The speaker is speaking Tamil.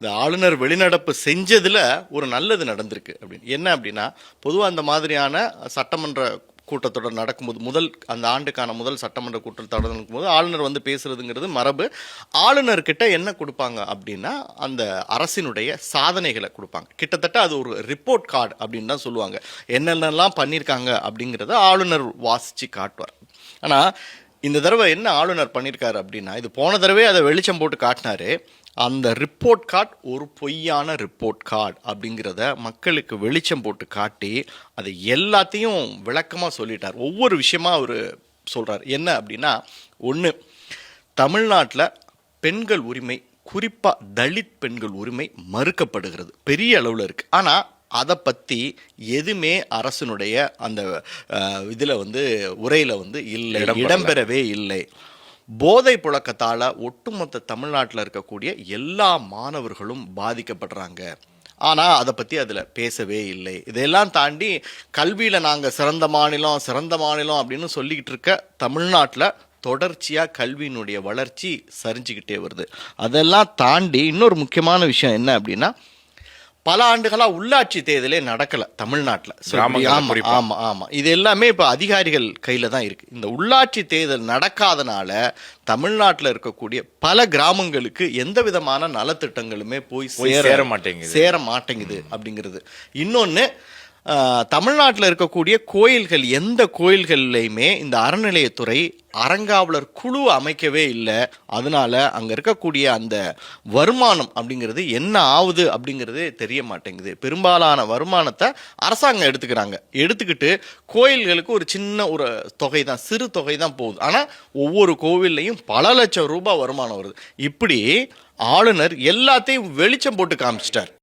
இந்த ஆளுநர் வெளிநடப்பு செஞ்சதுல ஒரு நல்லது நடந்திருக்கு அப்படின்னு. என்ன அப்படின்னா, பொதுவாக அந்த மாதிரியான சட்டமன்ற கூட்டத்தொடர் நடக்கும்போது அந்த ஆண்டுக்கான முதல் சட்டமன்ற கூட்டத்தொடர் நடக்கும்போது ஆளுநர் வந்து பேசுறதுங்கிறது மரபு. ஆளுநர்கிட்ட என்ன கொடுப்பாங்க அப்படின்னா, அந்த அரசினுடைய சாதனைகளை கொடுப்பாங்க. கிட்டத்தட்ட அது ஒரு ரிப்போர்ட் கார்டு அப்படின்னு தான் சொல்லுவாங்க. என்னென்னலாம் பண்ணியிருக்காங்க அப்படிங்கிறத ஆளுநர் வாசிச்சு காட்டுவார். ஆனால் இந்த தடவை என்ன ஆளுநர் பண்ணியிருக்காரு அப்படின்னா, இது போன தடவை அதை வெளிச்சம் போட்டு காட்டினாரு. அந்த ரிப்போர்ட் கார்டு ஒரு பொய்யான ரிப்போர்ட் கார்டு அப்படிங்கிறத மக்களுக்கு வெளிச்சம் போட்டு காட்டி அதை எல்லாத்தையும் விளக்கமாக சொல்லிட்டார். ஒவ்வொரு விஷயமா அவர் சொல்கிறார். என்ன அப்படின்னா, ஒன்று, தமிழ்நாட்டில் பெண்கள் உரிமை, குறிப்பாக தலித் பெண்கள் உரிமை மறுக்கப்படுகிறது, பெரிய அளவில் இருக்குது. ஆனால் அதை பற்றி எதுவுமே அரசனுடைய அந்த இதில் வந்து உரையில் வந்து இல்லை, இடம்பெறவே இல்லை. போதை புழக்கத்தால் ஒட்டுமொத்த தமிழ்நாட்டில் இருக்கக்கூடிய எல்லா மாணவர்களும் பாதிக்கப்படுறாங்க. ஆனால் அதை பற்றி அதில் பேசவே இல்லை. இதையெல்லாம் தாண்டி கல்வியில் நாங்கள் சிறந்த மாநிலம் அப்படின்னு சொல்லிக்கிட்டு இருக்க தமிழ்நாட்டில் தொடர்ச்சியாக கல்வியினுடைய வளர்ச்சி சரிஞ்சுக்கிட்டே வருது. அதெல்லாம் தாண்டி இன்னொரு முக்கியமான விஷயம் என்ன அப்படின்னா, பல ஆண்டுகளாக உள்ளாட்சி தேர்தலே நடக்கலை தமிழ்நாட்டில். ஆமாம், இது எல்லாமே இப்போ அதிகாரிகள் கையில் தான் இருக்குது. இந்த உள்ளாட்சி தேர்தல் நடக்காதனால தமிழ்நாட்டில் இருக்கக்கூடிய பல கிராமங்களுக்கு எந்த விதமான நலத்திட்டங்களுமே போய் சேர மாட்டேங்குது அப்படிங்கிறது. இன்னொன்று, தமிழ்நாட்டில் இருக்கக்கூடிய கோயில்கள், எந்த கோயில்கள்லையுமே இந்த அறநிலையத்துறை அறங்காவலர் குழு அமைக்கவே இல்லை. அதனால அங்கே இருக்கக்கூடிய அந்த வருமானம் அப்படிங்கிறது என்ன ஆகுது அப்படிங்கிறது தெரிய மாட்டேங்குது. பெரும்பாலான வருமானத்தை அரசாங்கம் எடுத்துக்கிட்டு கோயில்களுக்கு ஒரு சின்ன ஒரு தொகை தான், சிறு தொகை தான் போகுது. ஆனால் ஒவ்வொரு கோவில்லையும் பல லட்சம் ரூபாய் வருமானம் வருது. இப்படி ஆளுநர் எல்லாத்தையும் வெளிச்சம் போட்டு காமிச்சிட்டார்.